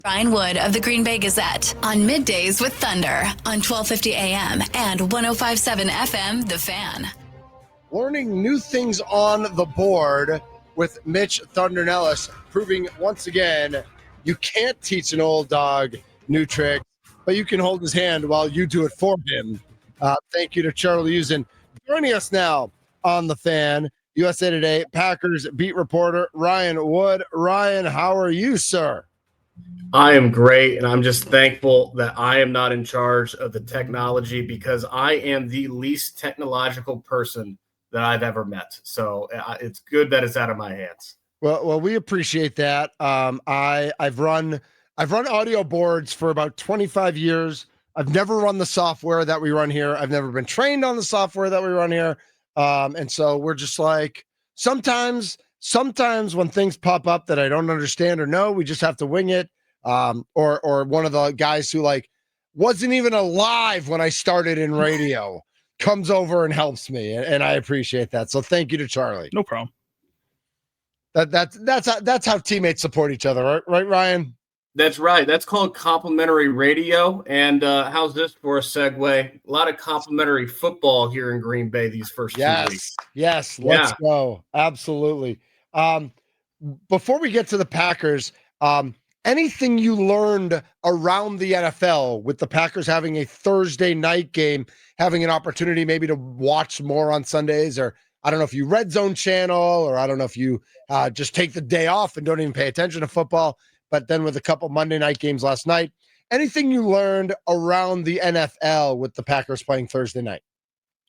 Ryan Wood of the Green Bay Gazette on Middays with Thunder on 1250 AM and 105.7 FM, The Fan. Learning new things on the board with Mitch Thundernellis, proving once again you can't teach an old dog new tricks, but you can hold his hand while you do it for him. Thank you to Charlie Usen. Joining us now on The Fan, USA Today Packers beat reporter Ryan Wood. Ryan, how are you, sir? I am great, and I'm just thankful that I am not in charge of the technology because I am the least technological person that I've ever met. So it's good that it's out of my hands. Well, we appreciate that. I've run audio boards for about 25 years. I've never run the software that we run here. I've never been trained on the software that we run here. And so we're just like, sometimes when things pop up that I don't understand or know, we just have to wing it. Or one of the guys who like wasn't even alive when I started in radio comes over and helps me, and I appreciate that. So thank you to Charlie. No problem. That's how teammates support each other, right, Ryan? That's right. That's called complimentary radio. And how's this for a segue? A lot of complimentary football here in Green Bay these first 2 weeks. Yes, let's go. Absolutely. Before we get to the Packers, anything you learned around the NFL with the Packers having a Thursday night game, having an opportunity maybe to watch more on Sundays, or I don't know if you Red Zone channel, or I don't know if you just take the day off and don't even pay attention to football, but then with a couple Monday night games last night, anything you learned around the NFL with the Packers playing Thursday night?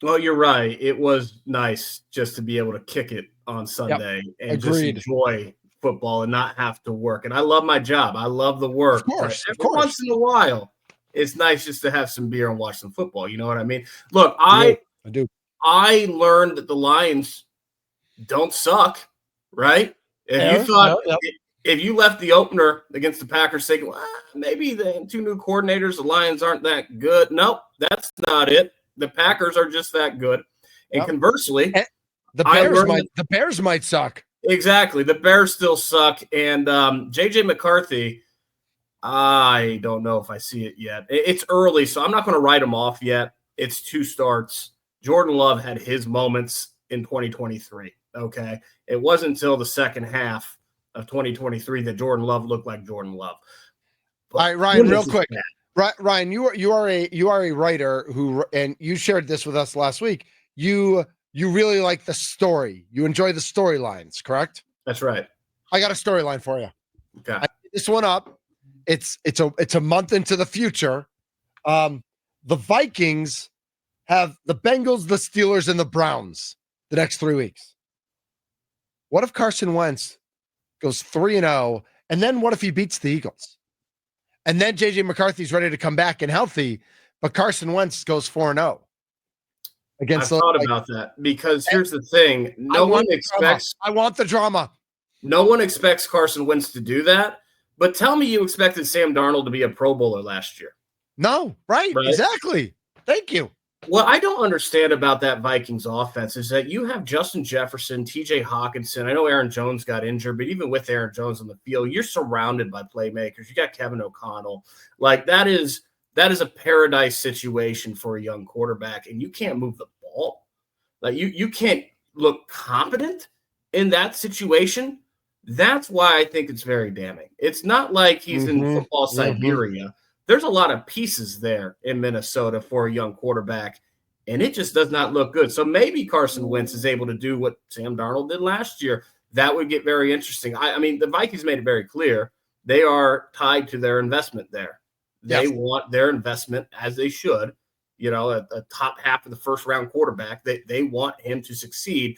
Well, you're right. It was nice just to be able to kick it on Sunday and just enjoy football and not have to work. And I love my job. I love the work. Of course. Once in a while, it's nice just to have some beer and watch some football. You know what I mean? Look, I do. I learned that the Lions don't suck, right? If you left the opener against the Packers thinking, well, maybe the two new coordinators, the Lions aren't that good. Nope, that's not it. The Packers are just that good. And conversely, the Bears might suck. Exactly. The Bears still suck. And J.J. McCarthy, I don't know if I see it yet. It's early, so I'm not going to write him off yet. It's 2 starts. Jordan Love had his moments in 2023, okay? It wasn't until the second half of 2023 that Jordan Love looked like Jordan Love. But all right, Ryan, real quick. Ryan, you are a writer who, and you shared this with us last week. You really like the story. You enjoy the storylines, correct? That's right. I got a storyline for you. Okay. I made this one up. It's a month into the future. The Vikings have the Bengals, the Steelers, and the Browns the next 3 weeks. What if Carson Wentz goes 3-0, and then what if he beats the Eagles? And then J.J. McCarthy's ready to come back and healthy, but Carson Wentz goes 4-0. I've thought about that because here's the thing. I want the drama. No one expects Carson Wentz to do that, but tell me you expected Sam Darnold to be a Pro Bowler last year. No, right? Exactly. Thank you. What I don't understand about that Vikings offense is that you have Justin Jefferson, TJ Hawkinson. I know Aaron Jones got injured, but even with Aaron Jones on the field, you're surrounded by playmakers. You got Kevin O'Connell. Like that is a paradise situation for a young quarterback, and you can't move the ball. Like you can't look competent in that situation. That's why I think it's very damning. It's not like he's in football Siberia. There's a lot of pieces there in Minnesota for a young quarterback, and it just does not look good. So maybe Carson Wentz is able to do what Sam Darnold did last year. That would get very interesting. I mean, the Vikings made it very clear they are tied to their investment there. They want their investment, as they should, a top half of the first-round quarterback. They want him to succeed.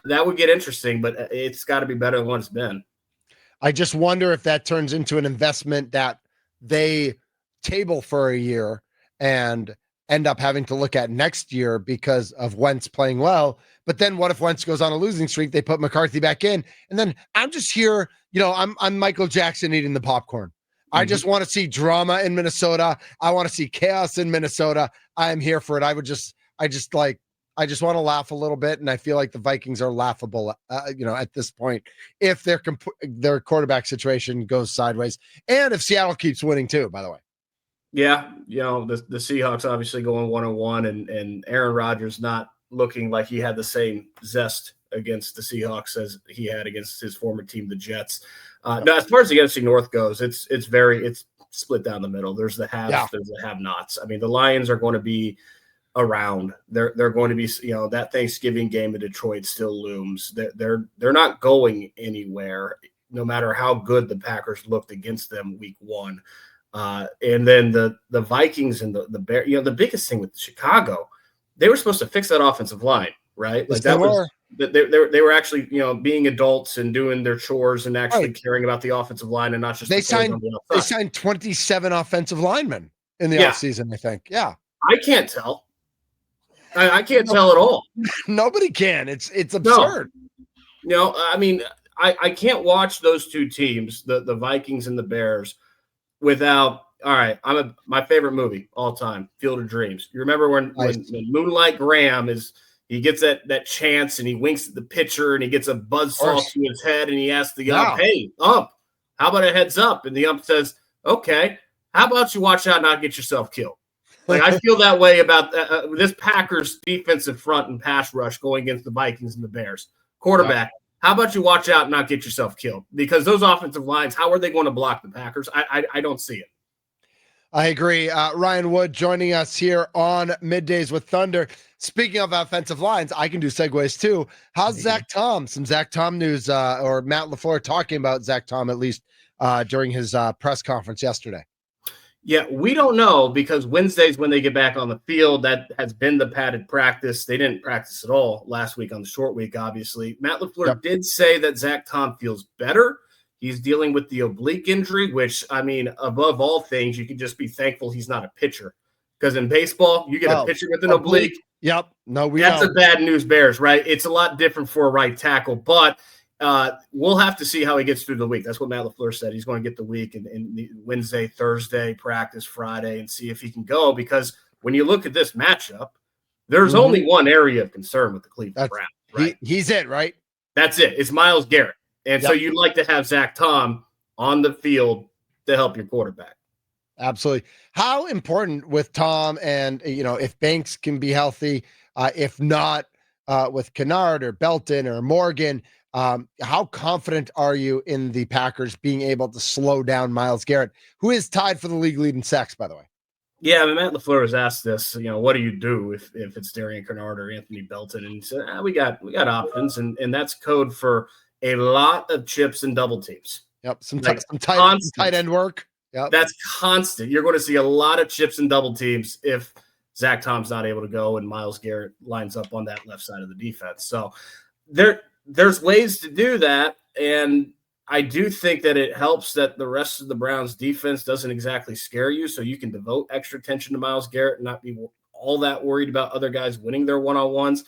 That would get interesting, but it's got to be better than what it's been. I just wonder if that turns into an investment that they table for a year and end up having to look at next year because of Wentz playing well. But then what if Wentz goes on a losing streak? They put McCarthy back in, and then I'm just here. I'm Michael Jackson eating the popcorn. I just want to see drama in Minnesota. I want to see chaos in Minnesota. I am here for it. I I just want to laugh a little bit, and I feel like the Vikings are laughable, at this point, if their quarterback situation goes sideways, and if Seattle keeps winning too. By the way. Yeah, the Seahawks obviously going 1-1, and Aaron Rodgers not looking like he had the same zest against the Seahawks as he had against his former team, the Jets. Now, as far as the NFC North goes, it's split down the middle. There's the haves, there's the have-nots. I mean, the Lions are going to be around. They're going to be, that Thanksgiving game in Detroit still looms. They're not going anywhere, no matter how good the Packers looked against them week 1. And then the Vikings and the Bears, the biggest thing with Chicago, they were supposed to fix that offensive line, right? Like they were actually, being adults and doing their chores and actually caring about the offensive line and not just they signed 27 offensive linemen in the offseason, I think. Yeah. I can't tell. I can't tell at all. Nobody can. It's absurd. No. I mean, I can't watch those two teams, the Vikings and the Bears, without, all right, my favorite movie all time, Field of Dreams. You remember when Moonlight Graham he gets that chance and he winks at the pitcher and he gets a buzzsaw to his head and he asks the ump, hey, ump, how about a heads up? And the ump says, okay, how about you watch out and not get yourself killed? Like, I feel that way about this Packers defensive front and pass rush going against the Vikings and the Bears. Quarterback, how about you watch out and not get yourself killed? Because those offensive lines, how are they going to block the Packers? I don't see it. I agree. Ryan Wood joining us here on Middays with Thunder. Speaking of offensive lines, I can do segues too. How's Zach Tom? Some Zach Tom news, or Matt LaFleur talking about Zach Tom, at least during his press conference yesterday. Yeah, we don't know, because Wednesdays when they get back on the field, that has been the padded practice. They didn't practice at all last week on the short week, obviously. Matt LaFleur did say that Zach Tom feels better. He's dealing with the oblique injury, which, I mean, above all things, you can just be thankful he's not a pitcher. Because in baseball, you get a pitcher with an oblique. Yep. No, that's a bad news bears, right? It's a lot different for a right tackle, but we'll have to see how he gets through the week. That's what Matt LaFleur said. He's going to get the week and Wednesday, Thursday, practice Friday, and see if he can go. Because when you look at this matchup, there's only one area of concern with the Cleveland Browns. Right? He's it, right? That's it. It's Myles Garrett. And so you'd like to have Zach Tom on the field to help your quarterback. Absolutely. How important with Tom and, if Banks can be healthy, if not with Kennard or Belton or Morgan, how confident are you in the Packers being able to slow down Myles Garrett, who is tied for the league lead in sacks, by the way? Yeah, I mean, Matt LaFleur was asked this, what do you do if it's Darian Kennard or Anthony Belton? And he said, we got options, and that's code for a lot of chips and double teams. Yep, some tight end work. Yep. That's constant. You're going to see a lot of chips and double teams if Zach Tom's not able to go and Myles Garrett lines up on that left side of the defense. So there's ways to do that, and I do think that it helps that the rest of the Browns defense doesn't exactly scare you, so you can devote extra attention to Myles Garrett and not be all that worried about other guys winning their one-on-ones.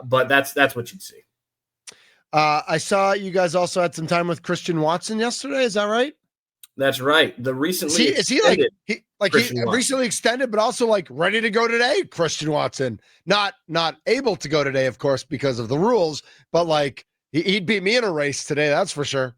But that's what you'd see. I saw you guys also had some time with Christian Watson yesterday. Is that right? That's right. The recently is he recently extended, but also like ready to go today? Christian Watson, not able to go today, of course, because of the rules, but like he'd beat me in a race today. That's for sure.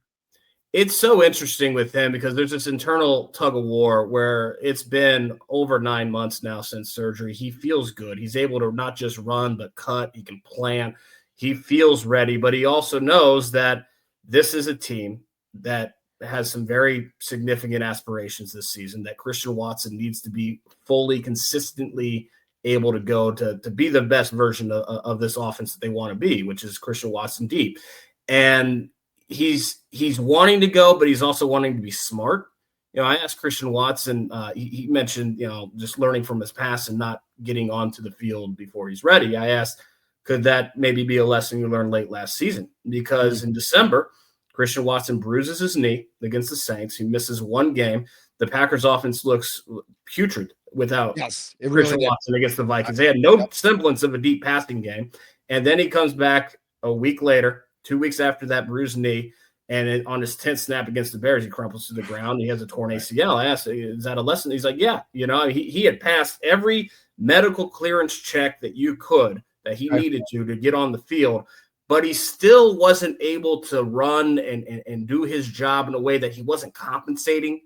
It's so interesting with him because there's this internal tug of war where it's been over 9 months now since surgery. He feels good. He's able to not just run, but cut. He can plant. He feels ready, but he also knows that this is a team that has some very significant aspirations this season, that Christian Watson needs to be fully, consistently able to go to be the best version of this offense that they want to be, which is Christian Watson deep. And he's wanting to go, but he's also wanting to be smart. I asked Christian Watson, he mentioned, just learning from his past and not getting onto the field before he's ready. I asked, could that maybe be a lesson you learned late last season? Because in December, Christian Watson bruises his knee against the Saints. He misses one game. The Packers offense looks putrid without Christian Watson against the Vikings. They had no semblance of a deep passing game. And then he comes back a week later, 2 weeks after that bruised knee, and on his 10th snap against the Bears, he crumples to the ground. He has a torn ACL. I asked, is that a lesson? He's like, yeah. He had passed every medical clearance check that you could that he needed to get on the field, but he still wasn't able to run and do his job in a way that he wasn't compensating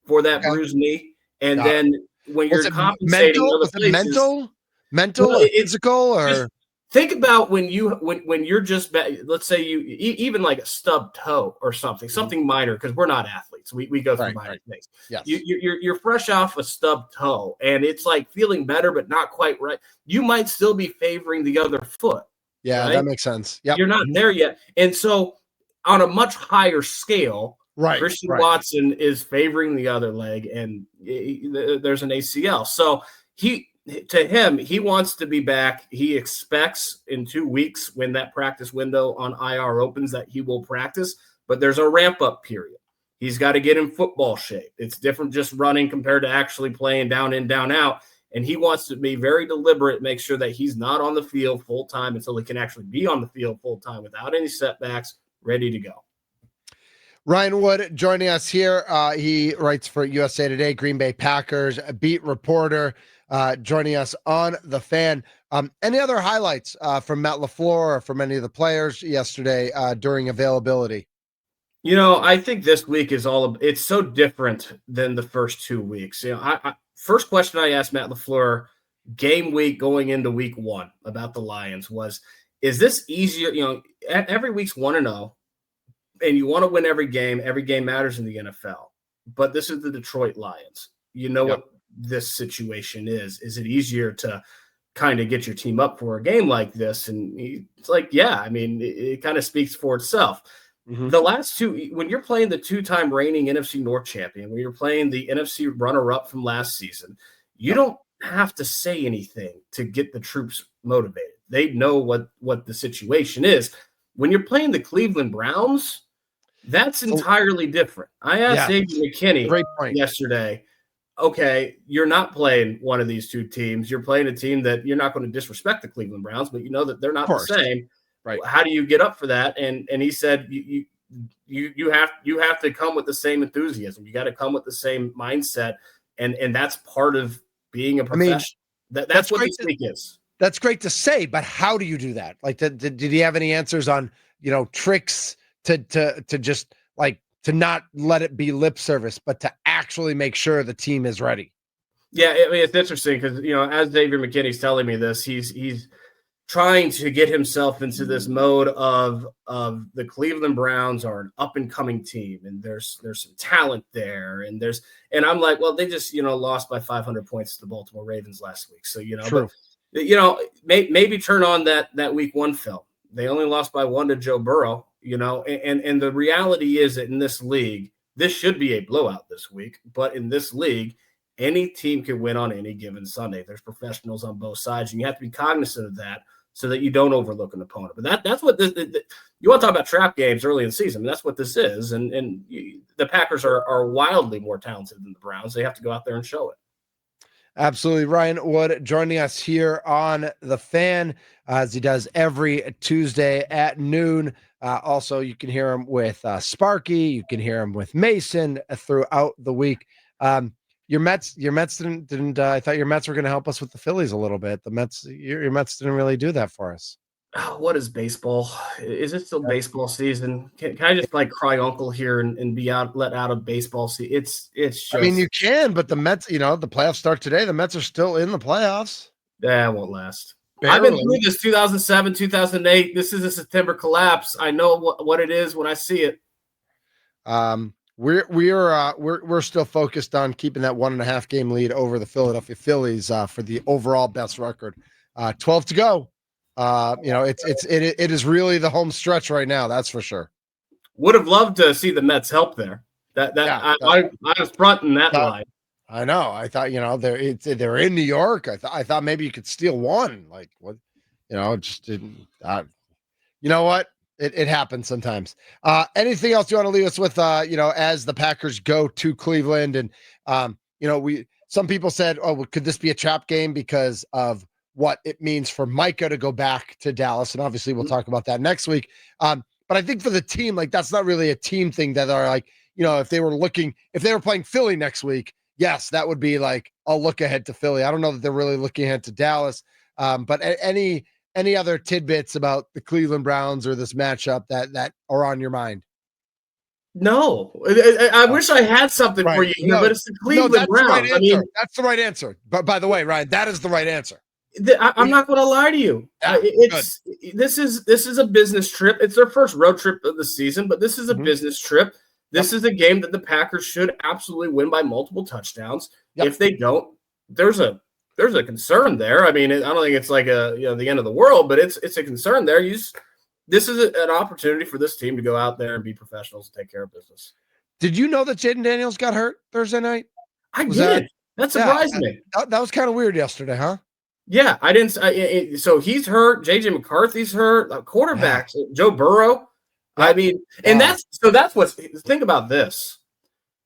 for that bruised knee. And then when you're compensating other places, mental or physical, or think about when you're just, let's say you even like a stubbed toe or something minor, because we're not athletes. We go through minor things. Yes. You're fresh off a stubbed toe and it's like feeling better, but not quite right. You might still be favoring the other foot. Yeah, right? that makes sense. Yeah, you're not there yet. And so on a much higher scale, Christian Watson is favoring the other leg, and there's an ACL. So he wants to be back. He expects in 2 weeks, when that practice window on IR opens, that he will practice, but there's a ramp-up period. He's got to get in football shape. It's different just running compared to actually playing down in, down out. And he wants to be very deliberate, make sure that he's not on the field full-time until he can actually be on the field full-time without any setbacks, ready to go. Ryan Wood joining us here. He writes for USA Today, Green Bay Packers, a beat reporter, joining us on The Fan. Any other highlights from Matt LaFleur or from any of the players yesterday during availability? I think this week is it's so different than the first 2 weeks. First question I asked Matt LaFleur game week going into week 1 about the Lions was, is this easier? Every week's 1-0. And you want to win every game. Every game matters in the NFL. But this is the Detroit Lions. What this situation is. Is it easier to kind of get your team up for a game like this? And it's like, yeah, it kind of speaks for itself. Mm-hmm. The last two, when you're playing the 2-time reigning NFC North champion, when you're playing the NFC runner-up from last season, you don't have to say anything to get the troops motivated. They know what the situation is. When you're playing the Cleveland Browns, that's entirely different. I asked Xavier McKinney yesterday, okay, you're not playing one of these two teams. You're playing a team that you're not going to disrespect the Cleveland Browns, but you know that they're not the same. Right. How do you get up for that? And he said you have to come with the same enthusiasm. You got to come with the same mindset. And that's part of being a professional. That's what this week is. That's great to say, but how do you do that? Like, did he have any answers on, tricks to just like to not let it be lip service, but to actually make sure the team is ready? Yeah, it's interesting because as Xavier McKinney's telling me this, he's trying to get himself into this mode of the Cleveland Browns are an up and coming team, and there's some talent there, and I'm like, well, they just lost by 500 points to the Baltimore Ravens last week, so True. But, maybe turn on that week 1 film. They only lost by 1 to Joe Burrow, and the reality is that in this league, this should be a blowout this week, but in this league, any team can win on any given Sunday. There's professionals on both sides, and you have to be cognizant of that so that you don't overlook an opponent. But that's what you want to talk about trap games early in the season. That's what this is, and the Packers are wildly more talented than the Browns. They have to go out there and show it. Absolutely. Ryan Wood joining us here on The Fan, as he does every Tuesday at noon. Also, you can hear him with Sparky. You can hear him with Mason throughout the week. Your Mets didn't. I thought your Mets were going to help us with the Phillies a little bit. Your Mets didn't really do that for us. What is baseball? Is it still baseball season? Can I just cry uncle here and be let out of baseball season? It's just. You can, but the Mets, the playoffs start today. The Mets are still in the playoffs. That won't last. Barely. I've been through this 2007, 2008. This is a September collapse. I know what it is when I see it. We're still focused on keeping that 1.5 game lead over the Philadelphia Phillies for the overall best record. 12 to go. It is really the home stretch right now. That's for sure. Would have loved to see the Mets help there. I was fronting that line. I know. I thought they're in New York. I thought maybe you could steal one. Like what? Just didn't. You know what? It happens sometimes. Anything else you want to leave us with? As the Packers go to Cleveland, and some people said, "Oh, well, could this be a trap game because of what it means for Micah to go back to Dallas?" And obviously, we'll talk about that next week. But I think for the team, that's not really a team thing. That are if they were playing Philly next week, yes, that would be like a look ahead to Philly. I don't know that they're really looking ahead to Dallas. But any any other tidbits about the Cleveland Browns or this matchup that are on your mind? No, I wish I had something for you here, but it's the Cleveland that's Browns. The right answer. That's the right answer. But by the way, Ryan, that is the right answer. I'm not going to lie to you. This is a business trip. It's their first road trip of the season, but this is a business trip. This is a game that the Packers should absolutely win by multiple touchdowns. Yep. If they don't, there's a concern there. I mean, I don't think it's like the end of the world, but it's a concern there. This is an opportunity for this team to go out there and be professionals and take care of business. Did you know that Jaden Daniels got hurt Thursday night? I did. That surprised me. That was kind of weird yesterday, huh? Yeah, I didn't. So he's hurt. JJ McCarthy's hurt. Quarterbacks, Joe Burrow. I mean, and that's what's. Think about this.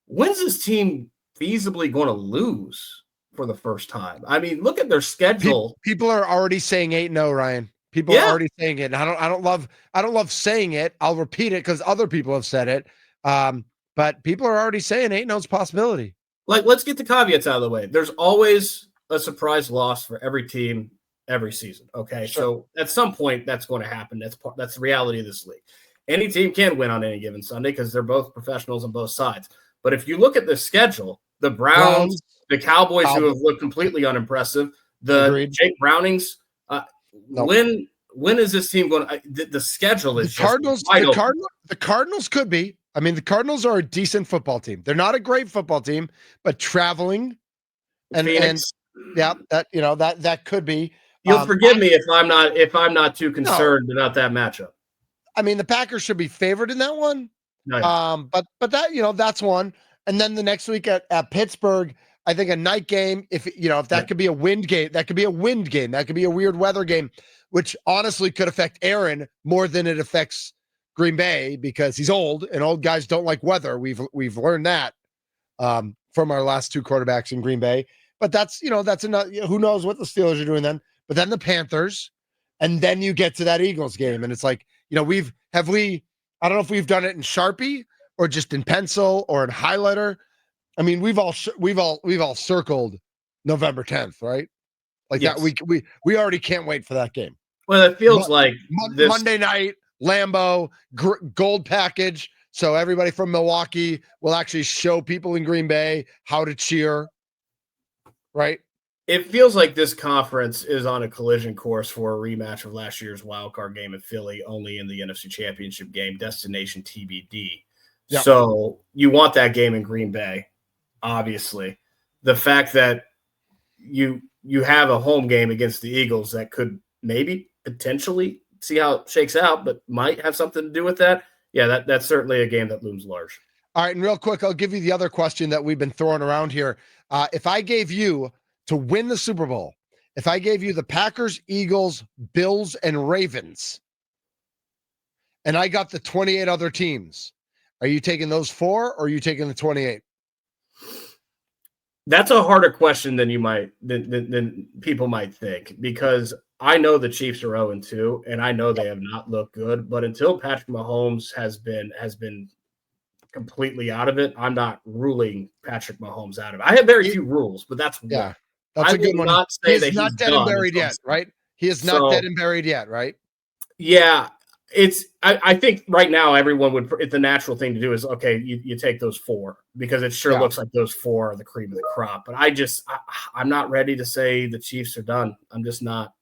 When's this team feasibly going to lose for the first time? I mean, look at their schedule. People are already saying 8-0, Ryan. People are already saying it. I don't love saying it. I'll repeat it because other people have said it. But people are already saying 8-0 is a possibility. Like, let's get the caveats out of the way. There's always a surprise loss for every team every season. Okay. Sure. So at some point that's going to happen. That's the reality of this league. Any team can win on any given Sunday because they're both professionals on both sides. But if you look at the schedule, the Browns, the Cowboys, who have looked completely unimpressive, Jake Brownings, when is this team going to the schedule is the Cardinals could be. I mean, the Cardinals are a decent football team. They're not a great football team, but traveling and that could be. You'll forgive me if I'm not too concerned about that matchup. I mean, the Packers should be favored in that one. But that, that's one. And then the next week at Pittsburgh, I think a night game, if that could be a wind game, that could be a wind game. That could be a weird weather game, which honestly could affect Aaron more than it affects Green Bay because he's old and old guys don't like weather. We've learned that from our last two quarterbacks in Green Bay. But that's enough. Who knows what the Steelers are doing then? But then the Panthers, and then you get to that Eagles game, and it's like, I don't know if we've done it in Sharpie or just in pencil or in highlighter. I mean, we've all circled November 10th, right? Like that we already can't wait for that game. Well, it feels like Monday night, Lambeau, gold package. So everybody from Milwaukee will actually show people in Green Bay how to cheer, right? It feels like this conference is on a collision course for a rematch of last year's wild card game in Philly, only in the NFC Championship game, destination TBD. Yep. So you want that game in Green Bay, obviously. The fact that you have a home game against the Eagles that could maybe potentially see how it shakes out, but might have something to do with that. Yeah, that's certainly a game that looms large. All right, and real quick, I'll give you the other question that we've been throwing around here. If I gave you to win the Super Bowl, if I gave you the Packers, Eagles, Bills, and Ravens, and I got the 28 other teams, are you taking those 4 or are you taking the 28? That's a harder question than than people might think, because I know the Chiefs are 0-2, and I know they have not looked good. But until Patrick Mahomes has been completely out of it, I'm not ruling Patrick Mahomes out of it. I have very few rules, but that's one. That's a good one. Not say that he's not dead and buried yet, right? He is not dead and buried yet, right? Yeah. I think right now everyone the natural thing to do is, okay, you take those 4 because it sure looks like those 4 are the cream of the crop. But I'm not ready to say the Chiefs are done. I'm just not.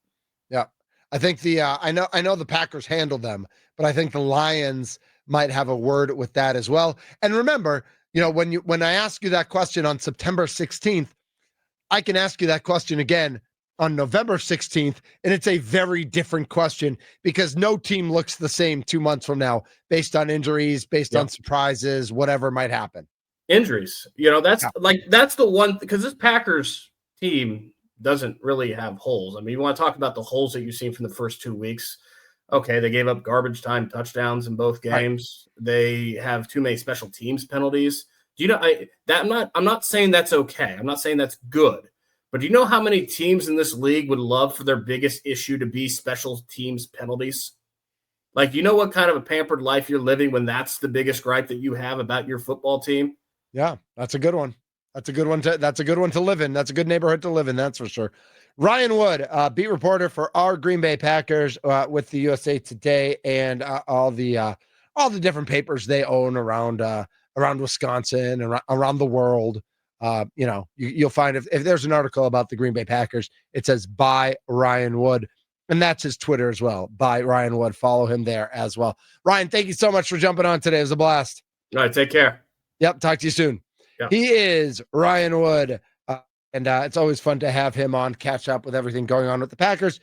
Yeah. I think I know the Packers handled them, but I think the Lions might have a word with that as well. And remember, when I ask you that question on September 16th, I can ask you that question again on November 16th, and it's a very different question because no team looks the same 2 months from now based on injuries, based on surprises, whatever might happen. Injuries, that's the one, because this Packers team doesn't really have holes. I mean, you want to talk about the holes that you've seen from the first 2 weeks. Okay, they gave up garbage time touchdowns in both games. Right. They have too many special teams penalties. Do you know I'm not saying that's okay. I'm not saying that's good. But do you know how many teams in this league would love for their biggest issue to be special teams penalties? Like, you know what kind of a pampered life you're living when that's the biggest gripe that you have about your football team? Yeah, that's a good one. That's a good one to live in. That's a good neighborhood to live in, that's for sure. Ryan Wood, beat reporter for our Green Bay Packers with the USA Today and all the different papers they own around Wisconsin and around the world. You'll find if there's an article about the Green Bay Packers, it says by Ryan Wood, and that's his Twitter as well, by Ryan Wood. Follow him there as well. Ryan, thank you so much for jumping on today. It was a blast. All right, take care. Yep, talk to you soon. Yep. He is Ryan Wood. And it's always fun to have him on, catch up with everything going on with the Packers.